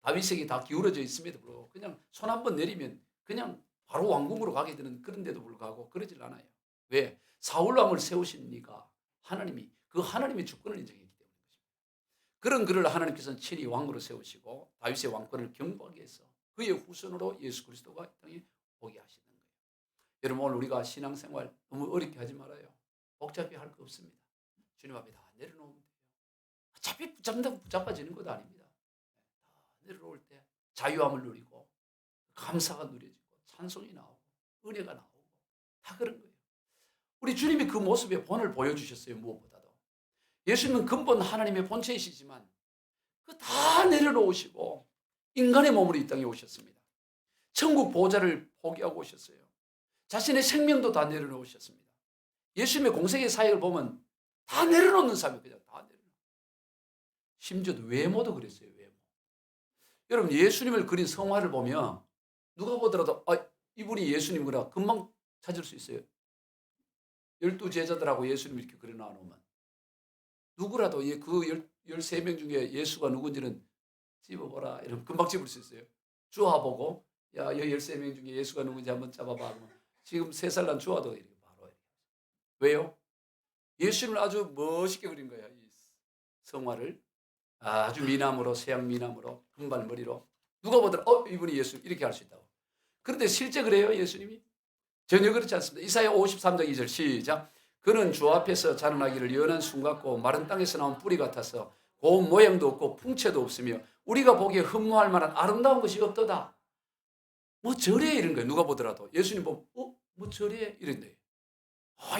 다윗에게 다 기울어져 있음에도 불구하고 그냥 손 한 번 내리면 그냥 바로 왕궁으로 가게 되는 그런데도 불구하고 그러질 않아요. 왜? 사울왕을 세우시니까 하나님의 주권을 인정했기 때문입니다. 그런 그를 하나님께서는 친히 왕으로 세우시고 다윗의 왕권을 경고하기 위해서 그의 후손으로 예수 그리스도가 이 땅에 오게 하시는 거예요. 여러분 오늘 우리가 신앙생활 너무 어렵게 하지 말아요. 복잡히 할 거 없습니다. 주님 앞에 다 내려놓으면 돼요. 어차피 붙잡는다고 붙잡아지는 것도 아닙니다. 다 내려놓을 때 자유함을 누리고 감사가 누려지고 찬송이 나오고 은혜가 나오고 다 그런 거예요. 우리 주님이 그 모습의 본을 보여주셨어요. 무엇보다도. 예수님은 근본 하나님의 본체이시지만 그 다 내려놓으시고 인간의 몸으로 이 땅에 오셨습니다. 천국 보좌를 포기하고 오셨어요. 자신의 생명도 다 내려놓으셨습니다. 예수님의 공생의 사역을 보면 다 내려놓는 삶이 그냥 다 내려놓는. 심지어 외모도 그랬어요. 외모. 여러분 예수님을 그린 성화를 보면 누가 보더라도 이분이 예수님이구나 금방 찾을 수 있어요. 12제자들하고 예수님 이렇게 그려놔놓으면 누구라도 그 13명 중에 예수가 누군지는 집어보라 이러면 금방 집을 수 있어요. 주화보고 야, 이 13명 중에 예수가 누군지 한번 잡아봐. 지금 3살 난 주화도 이렇게 바로. 왜요? 예수님을 아주 멋있게 그린 거야. 이 성화를. 아주 미남으로, 서양 미남으로, 금발머리로. 누가 보더라도 이분이 예수 이렇게 할 수 있다고. 그런데 실제 그래요? 예수님이? 전혀 그렇지 않습니다. 이사야 53장 2절 시작. 그는 주 앞에서 자라나기를 연한 순 같고 마른 땅에서 나온 뿌리 같아서 고운 모양도 없고 풍채도 없으며 우리가 보기에 흠모할 만한 아름다운 것이 없도다. 뭐 저래 이런 거예요. 누가 보더라도. 예수님 보면 뭐 저래 이런데.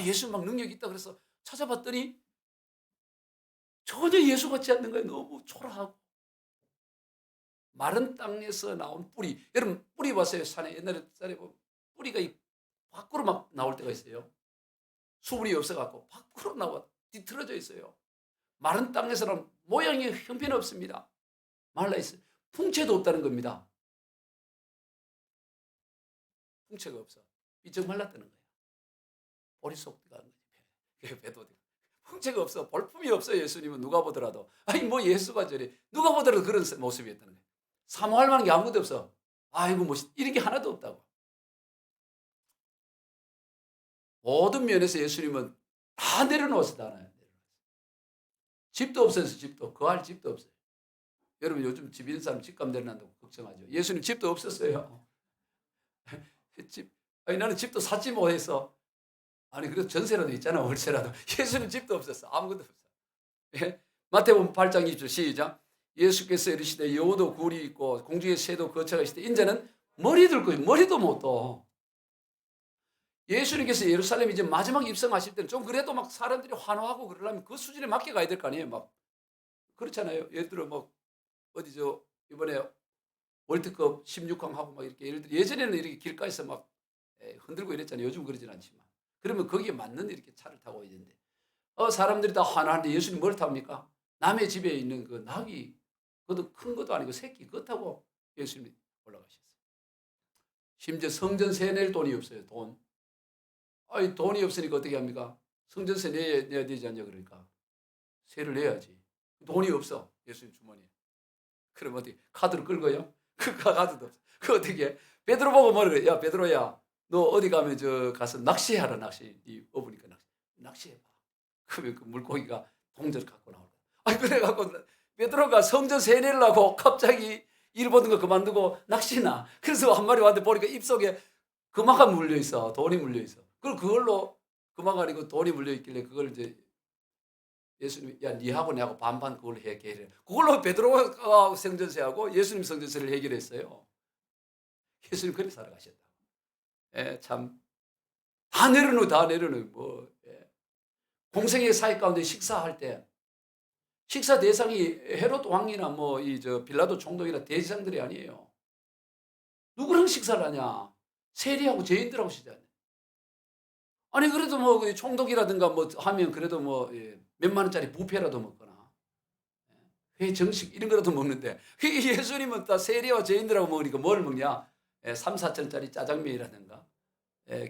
예수 막 능력이 있다 그래서 찾아봤더니 전혀 예수 같지 않는 거예요. 너무 초라하고. 마른 땅에서 나온 뿌리. 여러분 뿌리 봤어요? 산에 옛날에 보면 뿌리가 밖으로 막 나올 때가 있어요. 수분이 없어갖고 밖으로 나와 뒤틀어져 있어요. 마른 땅에서 나온 모양이 형편없습니다. 말라있어요. 풍채도 없다는 겁니다. 풍채가 없어. 삐쩍 말랐다는 거예요. 볼이 쏙 들어가는 거지. 배도 풍채가 없어. 볼품이 없어요. 예수님은 누가 보더라도. 뭐 예수가 저래. 누가 보더라도 그런 모습이었다는 거예요. 사모할 만한 게 아무것도 없어. 아이고 멋있. 이런 게 하나도 없다고. 모든 면에서 예수님은 다 내려놓았어. 다 내려놓았어. 집도 없어서 집도. 거할 집도 없어요. 여러분 요즘 집 있는 사람 집값 내려난다고 걱정하죠. 예수님 집도 없었어요. 나는 집도 사지 못해서. 그래도 전세라도 있잖아. 월세라도. 예수님 집도 없었어. 아무것도 없어. 예? 마태복음 8장 2절 시작. 예수께서 이르시되 여우도 굴이 있고 공중의 새도 거처가 있을 때 인자는 머리 들고 머리도 못 둬. 예수님께서 예루살렘 이제 마지막 입성하실 때는 좀 그래도 막 사람들이 환호하고 그러려면 그 수준에 맞게 가야 될 거 아니에요. 막 그렇잖아요. 예를 들어 이번에 월드컵 16강 하고 막 이렇게 예를 들어 예전에는 이렇게 길가에서 막 흔들고 이랬잖아요. 요즘 그러진 않지만. 그러면 거기에 맞는 이렇게 차를 타고 있는데 사람들이 다 환호하는데 예수님 뭘 탑니까? 남의 집에 있는 그 낙이 그것도 큰 것도 아니고 새끼 그거 타고 예수님이 올라가셨어요. 심지어 성전 세낼 돈이 없어요. 돈. 아니 돈이 없으니까 어떻게 합니까? 성전세 내야 되지 않냐 그러니까 세를 내야지. 돈이 없어 예수님 주머니에. 그럼 어떻게 카드를 끌고요? 그 카드도 없어. 그 어떻게 베드로 보고 뭐라 그래? 야 베드로야 너 어디 가면 가서 낚시하라 낚시. 이 어부니까 낚시해봐. 그러면 그 물고기가 동전 갖고 나올 거야. 아니 그래갖고 베드로가 성전 세례를 하고 갑자기 일 보는 거 그만두고 낚시나. 그래서 한 마리 왔는데 보니까 입속에 금화가 물려 있어. 돈이 물려 있어. 그걸로 금화가 아니고 돈이 물려 있길래 그걸 이제 예수님이 야 니하고 내하고 반반 그걸 해결해. 그걸로 베드로가 성전세하고 예수님 성전세를 해결했어요. 예수님 그렇게 살아가셨다. 예, 참 다 내려놓 뭐 예. 공생의 사역 가운데 식사할 때 식사 대상이 헤롯 왕이나 뭐 이 빌라도 총독이나 대제사장들이 아니에요. 누구랑 식사를 하냐? 세리하고 죄인들하고 식사하냐? 아니 그래도 뭐 총독이라든가 뭐 하면 그래도 뭐 몇만 원짜리 뷔페라도 먹거나 회 정식 이런 거라도 먹는데 예수님은 다 세리와 죄인들하고 먹으니까 뭘 먹냐? 3, 4천짜리 짜장면이라든가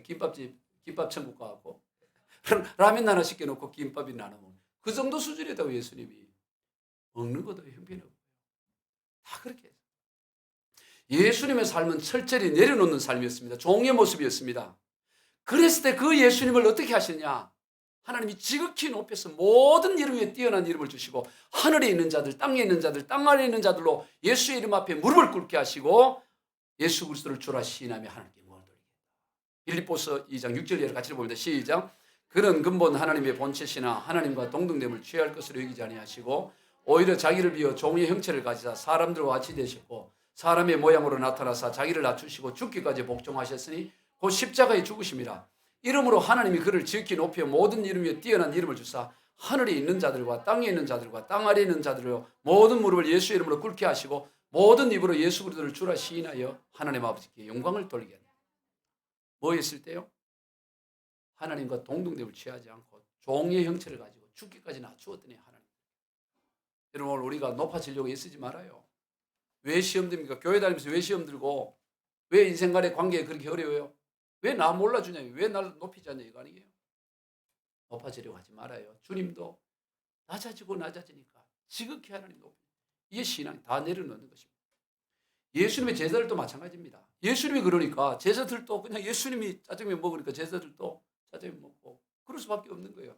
김밥 천국 가고 라면 하나 시켜놓고 김밥이 나눠 먹는 그 정도 수준이었다고 예수님이. 먹는 것도 형편없고요. 다 그렇게 했어요. 예수님의 삶은 철저히 내려놓는 삶이었습니다. 종의 모습이었습니다. 그랬을 때 그 예수님을 어떻게 하시냐? 하나님이 지극히 높여서 모든 이름 위에 뛰어난 이름을 주시고 하늘에 있는 자들, 땅에 있는 자들, 땅 아래에 있는 자들로 예수의 이름 앞에 무릎을 꿇게 하시고 예수 그리스도를 주라 시인하며 하나님께 영광을 돌리겠다. 빌립보서 2장 6절 이하를 같이 봅니다. 시작. 그는 근본 하나님의 본체시나 하나님과 동등됨을 취할 것으로 여기지 아니하시고 오히려 자기를 비워 종의 형체를 가지사 사람들과 같이 되셨고 사람의 모양으로 나타나사 자기를 낮추시고 죽기까지 복종하셨으니 곧 십자가에 죽으심이라. 이름으로 하나님이 그를 지극히 높여 모든 이름 위에 뛰어난 이름을 주사 하늘에 있는 자들과 땅에 있는 자들과 땅 아래에 있는 자들로 모든 무릎을 예수 이름으로 꿇게 하시고 모든 입으로 예수 그리스도를 주라 시인하여 하나님 아버지께 영광을 돌리게 합니다. 뭐 했을 때요? 하나님과 동등됨을 취하지 않고 종의 형체를 가지고 죽기까지 낮추었더니 하나님. 여러분 오늘 우리가 높아지려고 애쓰지 말아요. 왜 시험 듭니까? 교회 다니면서 왜 시험 들고 왜 인생간의 관계가 그렇게 어려워요? 왜 나 몰라주냐? 왜 나를 높이지 않냐? 이거 아니에요? 높아지려고 하지 말아요. 주님도 낮아지고 낮아지니까 지극히 하나님 높이. 이게 신앙 다 내려놓는 것입니다. 예수님의 제자들도 마찬가지입니다. 예수님이 그러니까 제자들도 그냥 예수님이 짜장면 먹으니까 제자들도 짜장면 먹고 그럴 수밖에 없는 거예요.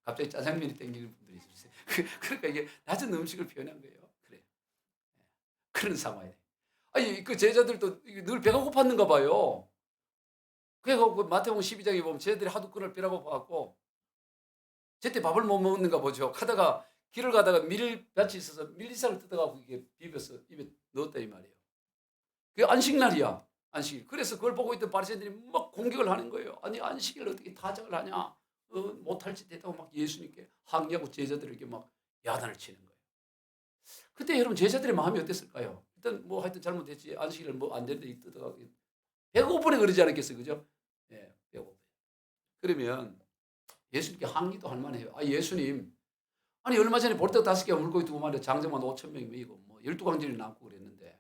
갑자기 짜장면이 땡기는 분들이 있으세요. 그러니까 이게 낮은 음식을 표현한 거예요. 그래. 그런 상황이에요. 아니 그 제자들도 늘 배가 고팠는가 봐요. 그래서 그 마태복음 12장에 보면 제자들이 하도 끈을 빼라고 봐갖고 제때 밥을 못 먹는가 보죠. 가다가 길을 가다가 밀밭이 있어서 밀리삭을 뜯어갖고 이게 비벼서 입에 넣었다 이 말이에요. 그게 안식날이야. 안식일. 그래서 그걸 보고 있던 바리새인들이 막 공격을 하는 거예요. 아니 안식일을 어떻게 타작을 하냐. 못할 짓 했다고 막 예수님께 항의하고 제자들에게 막 야단을 치는 거예요. 그때 여러분 제자들의 마음이 어땠을까요? 일단 뭐 하여튼 잘못했지 안식일을 뭐 안 되는데 뜯어가고 배고프네 그러지 않았겠어요, 그죠? 예, 배고프. 그러면 예수님께 항의도 할 만해요. 아 예수님, 아니 얼마 전에 볼떡 5개와 물고기 2마리 장정만 5,000명이 먹이고 뭐 12광진이 남고 그랬는데,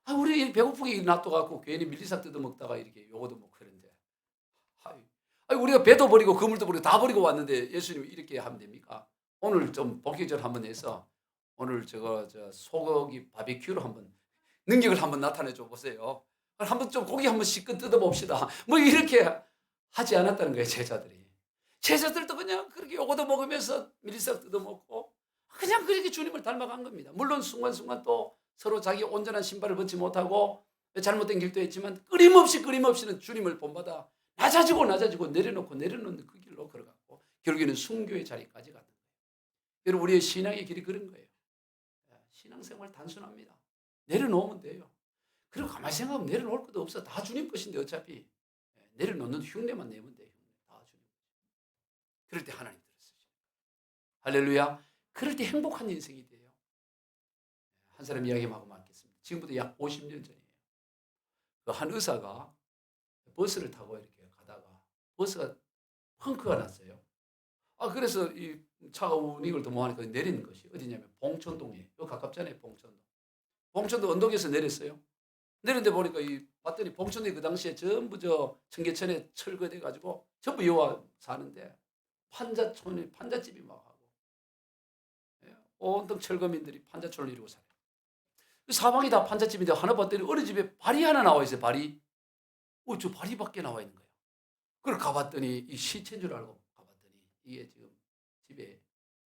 아 우리 배고프게 놔둬갖고 괜히 밀리삭 뜯어 먹다가 이렇게 요거도 먹고 그런데, 아니 우리가 배도 버리고 그물도 버리고 다 버리고 왔는데 예수님 이렇게 하면 됩니까? 오늘 좀 본격적으로 한번 해서 오늘 저 소고기 바비큐로 한번 능력을 한번 나타내 줘 보세요. 한번 좀 고기 한번 실컷 뜯어 봅시다. 뭐 이렇게 하지 않았다는 거예요, 제자들이. 제자들도 그냥 그렇게 요거도 먹으면서 밀리삭 뜯어 먹고 그냥 그렇게 주님을 닮아간 겁니다. 물론 순간순간 또 서로 자기 온전한 신발을 벗지 못하고 잘못된 길도 했지만 끊임없이는 주님을 본받아 낮아지고 내려놓는 그 길로 걸어갔고 결국에는 순교의 자리까지 갔던 거예요. 여러분 우리의 신앙의 길이 그런 거예요. 신앙생활 단순합니다. 내려놓으면 돼요. 그리고 가만히 생각하면 내려놓을 것도 없어. 다 주님 것인데 어차피 내려놓는 흉내만 내면 돼요. 다 주님. 그럴 때 하나님 들었어요. 할렐루야. 그럴 때 행복한 인생이 돼요. 한 사람 이야기하고 말겠습니다. 지금부터 약 50년 전이에요. 그 한 의사가 버스를 타고 이렇게 가다가 버스가 펑크가 났어요. 그래서 차가 우닉을 도모하니까 내리는 것이 어디냐면 봉천동이에요. 여기 가깝잖아요, 봉천동. 봉천동 언덕에서 내렸어요. 내렸는데 보니까 봤더니 봉천동이 그 당시에 전부 저 청계천에 철거돼 가지고 전부 여와 사는데 판자촌에 판잣집이 막 하고, 예, 온통 철거민들이 판자촌을 이루고 살아요. 사방이 다 판잣집인데 하나 봤더니 어느 집에 발이 하나 나와 있어요. 발이. 저 발이 밖에 나와 있는 거예요. 그걸 가봤더니 이 시체인 줄 알고 가봤더니 이게 지금 집에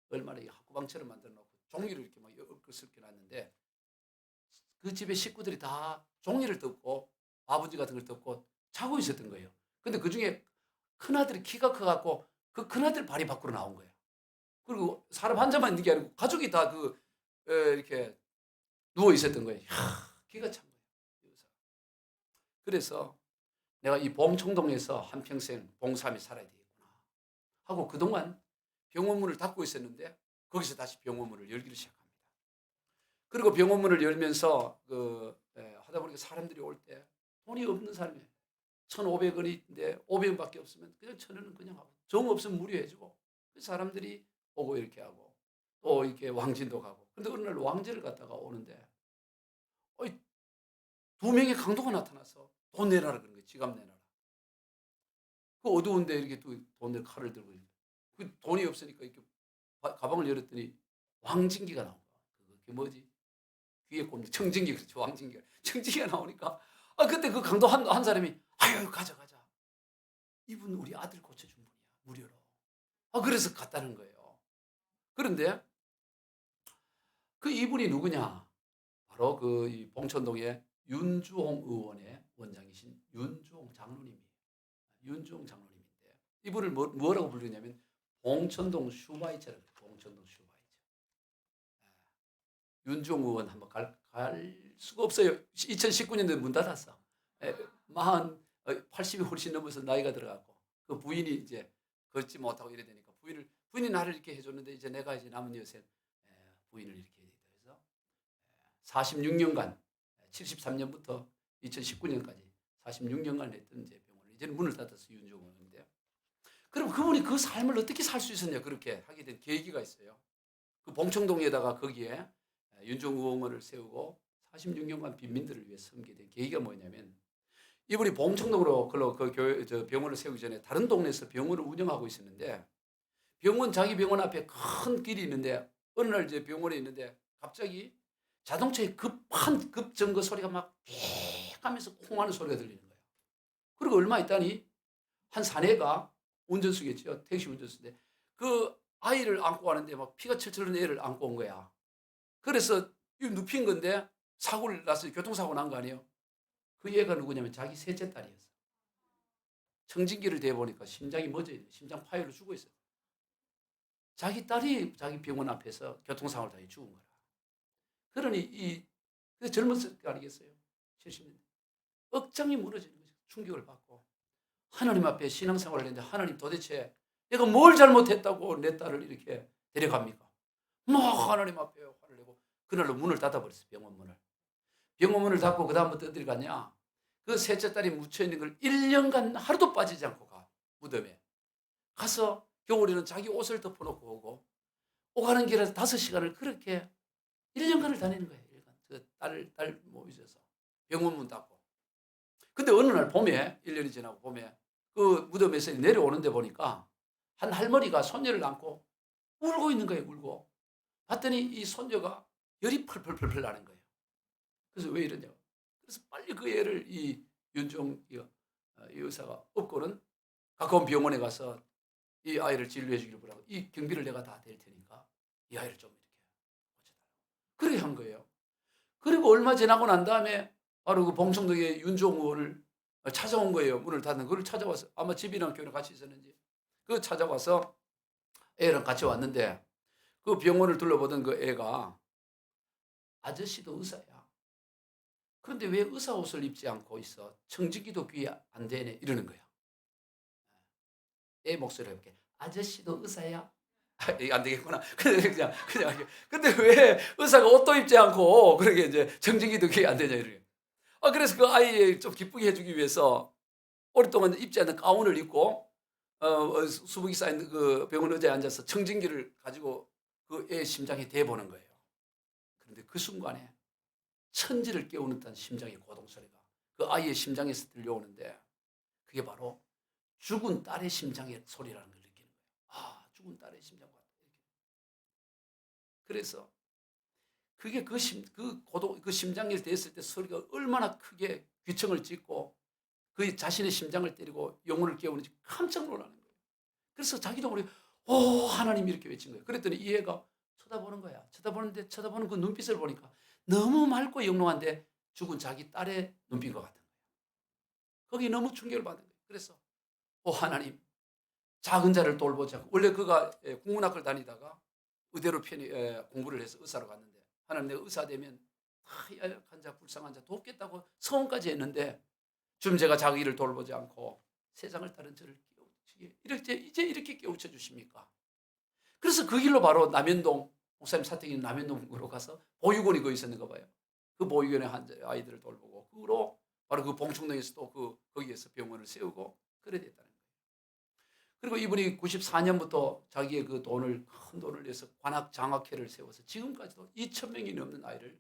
얼마나 이 학구방처럼 만들어 놓고 종이를 이렇게 막 엮어쓰게 놨는데 그 집의 식구들이 다 종이를 덮고 아버지 같은 걸 덮고 자고 있었던 거예요. 근데 그중에 큰아들이 키가 커갖고 그 큰아들 발이 밖으로 나온 거예요. 그리고 사람 환자만 있는 게 아니고 가족이 다 이렇게 누워 있었던 거예요. 기가 찬 거예요. 그래서 내가 이 봉청동에서 한평생 봉사하며 살아야 되겠구나 하고 그동안 병원문을 닫고 있었는데 거기서 다시 병원문을 열기를 시작합니다. 그리고 병원문을 열면서 하다 보니까 사람들이 올 때 돈이 없는 사람이 1,500원인데 500원밖에 없으면 그냥 1,000원은 그냥 하고 정 없으면 무료해주고 사람들이 오고 이렇게 하고 또 이렇게 왕진도 가고. 근데 어느 날 왕진을 갔다가 오는데 두 명의 강도가 나타나서 돈 내놔라 그런 거예요. 지갑 내놔라. 그 어두운데 이렇게 또 돈을 칼을 들고 그 돈이 없으니까 이렇게 가방을 열었더니 왕진기가 나온 거야. 그게 뭐지? 귀에 꼽는 청진기, 그렇죠. 왕진기가. 청진기가 나오니까 그때 그 강도 한 사람이 아유 가자. 이분 우리 아들 고쳐준 분이야. 무료로. 그래서 갔다는 거예요. 그런데 그 이분이 누구냐? 바로 이 봉천동의 윤주홍 의원의 원장이신 윤주홍 장로님이에요. 윤주홍 장로님인데 이분을 뭐라고 부르냐면 봉천동 슈바이처럼 봉천동 슈바이처. 윤주홍 의원 한번 갈 수가 없어요. 2019년도에 문 닫았어. 80이 훨씬 넘어서 나이가 들어갔고 그 부인이 이제 걷지 못하고 이래 되니까 부인이 나를 이렇게 해줬는데 이제 내가 이제 남은 여생 부인을 이렇게 해서 46년간 73년부터 2019년까지 46년간 했던 이제 병원을 이제는 문을 닫아서 윤주홍 의원인데, 그럼 그분이 그 삶을 어떻게 살 수 있었냐 그렇게 하게 된 계기가 있어요. 그 봉청동에다가 거기에 윤주홍 의원을 세우고 46년간 빈민들을 위해 섬기게 된 계기가 뭐냐면 이분이 봉청동으로 그 병원을 세우기 전에 다른 동네에서 병원을 운영하고 있었는데 자기 병원 앞에 큰 길이 있는데 어느 날 이제 병원에 있는데 갑자기 자동차의 급정거 소리가 막 삐 하면서 콩하는 소리가 들리는 거예요. 그리고 얼마 있다니 한 사내가 운전수겠죠. 택시 운전수인데 그 아이를 안고 가는데 막 피가 철철 흐르는 애를 안고 온 거야. 그래서 눕힌 건데 사고를 났어요. 교통사고 난 거 아니에요. 그 애가 누구냐면 자기 셋째 딸이었어. 청진기를 대보니까 심장이 멎어요. 심장 파열로 죽어 있어요. 자기 딸이 자기 병원 앞에서 교통사고를 당해 죽은 거라. 그러니 그 젊었을 거 아니겠어요? 70년. 억장이 무너지는 거죠. 충격을 받고 하나님 앞에 신앙생활을 했는데 하나님 도대체 내가 뭘 잘못했다고 내 딸을 이렇게 데려갑니까? 막 하나님 앞에 화를 내고 그날로 문을 닫아버렸어요. 병원 문을 닫고 그 다음부터 어디 갔냐? 그 셋째 딸이 묻혀있는 걸 1년간 하루도 빠지지 않고 가. 무덤에 가서 겨울에는 자기 옷을 덮어놓고 오가는 길에 5시간을 그렇게 1년간을 다니는 거예요. 그 딸 모이셔서 병원 문 닫고. 근데 어느 날 봄에 1년이 지나고 봄에 그 무덤에서 내려오는데 보니까 한 할머니가 손녀를 안고 울고 있는 거예요. 울고. 봤더니 이 손녀가 열이 펄펄펄 나는 거예요. 그래서 왜 이러냐고. 그래서 빨리 그 애를 이 윤종 이 의사가 업고는 가까운 병원에 가서 이 아이를 진료해 주기를 바라고 이 경비를 내가 다 댈 테니까 이 아이를 좀 이렇게 고쳐달라고. 그렇게 한 거예요. 그리고 얼마 지나고 난 다음에 바로 그 봉청동의 윤종 의원을 찾아온 거예요. 문을 닫는 그걸 찾아와서 아마 집이랑 교회랑 같이 있었는지 그 찾아와서 애랑 같이 왔는데 그 병원을 둘러보던 그 애가 아저씨도 의사야. 그런데 왜 의사 옷을 입지 않고 있어? 청진기도 귀에 안 되네 이러는 거야. 애 목소리를 해볼게. 아저씨도 의사야? 안 되겠구나. 그냥. 근데 왜 의사가 옷도 입지 않고 그러게 이제 청진기도 귀에 안 되냐 이러게. 그래서 그 아이 좀 기쁘게 해주기 위해서 오랫동안 입지 않는 가운을 입고 수북이 쌓인 그 병원 의자에 앉아서 청진기를 가지고 그 애 심장에 대보는 거예요. 그런데 그 순간에 천지를 깨우는 듯한 심장의 고동 소리가 그 아이의 심장에서 들려오는데 그게 바로 죽은 딸의 심장의 소리라는 걸 느끼는 거예요. 아, 죽은 딸의 심장 같다. 그래서 그게 그 심장에 대했을 때 소리가 얼마나 크게 귀청을 찍고 그 자신의 심장을 때리고 영혼을 깨우는지 깜짝 놀라는 거예요. 그래서 자기도 모르게 하나님 이렇게 외친 거예요. 그랬더니 이 애가 쳐다보는 거야. 쳐다보는 그 눈빛을 보니까 너무 맑고 영롱한데 죽은 자기 딸의 눈빛인 것 같은 거예요. 거기 너무 충격을 받은 거예요. 그래서 하나님 작은 자를 돌보자. 원래 그가 국문학을 다니다가 의대로 공부를 해서 의사로 갔는데 하나님 내가 의사 되면 약한 자 불쌍한 자 돕겠다고 서원까지 했는데 좀 제가 자기 일을 돌보지 않고 세상을 따른 저를 깨우치게 이제 이렇게 깨우쳐 주십니까? 그래서 그 길로 바로 남현동 목사님 사택 있는 남현동으로 가서 보육원이 거기 있었는가 봐요. 그 보육원에 아이들을 돌보고 그 후로 바로 그 봉충동에서 또 거기에서 병원을 세우고 그래 됐다는 거예요. 그리고 이분이 94년부터 자기의 그 큰 돈을 내서 관악 장학회를 세워서 지금까지도 2,000명이 넘는 아이를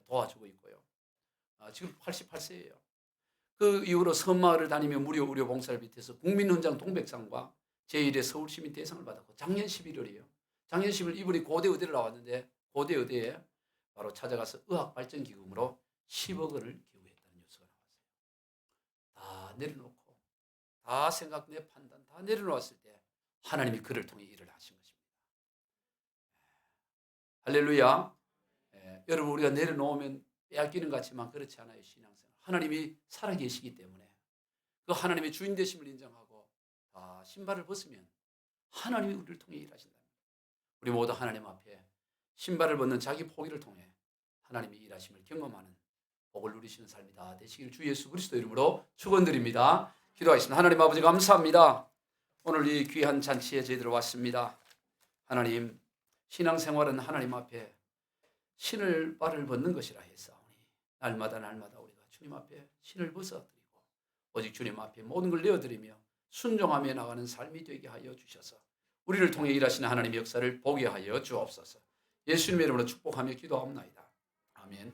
도와주고 있고요. 지금 88세예요. 그 이후로 섬마을을 다니며 무료 의료 봉사를 비롯해서 국민훈장 동백상과 제1회 서울시민 대상을 받았고 작년 11월이에요. 작년 11월 이분이 고대 의대를 나왔는데 고대 의대에 바로 찾아가서 의학발전기금으로 10억 원을 기부했다는 뉴스가 나왔어요. 다 내려놓고 다 생각 내 판단 다 내려놓았을 때 하나님이 그를 통해 일을 하신 것입니다. 할렐루야. 여러분 우리가 내려놓으면 빼앗기는 것 같지만 그렇지 않아요. 신앙생활. 하나님이 살아계시기 때문에 그 하나님의 주인 되심을 인정하고 신발을 벗으면 하나님이 우리를 통해 일하신다. 우리 모두 하나님 앞에 신발을 벗는 자기 포기를 통해 하나님이 일하심을 경험하는 복을 누리시는 삶이 다 되시길 주 예수 그리스도 이름으로 축원드립니다. 기도하겠습니다. 하나님 아버지 감사합니다. 오늘 이 귀한 잔치에 저희들 왔습니다. 하나님 신앙생활은 하나님 앞에 신을 발을 벗는 것이라 했사오니 날마다 우리가 주님 앞에 신을 벗어드리고 오직 주님 앞에 모든 걸 내어드리며 순종하며 나가는 삶이 되게 하여 주셔서 우리를 통해 일하시는 하나님의 역사를 보게 하여 주옵소서. 예수님의 이름으로 축복하며 기도하옵나이다. 아멘.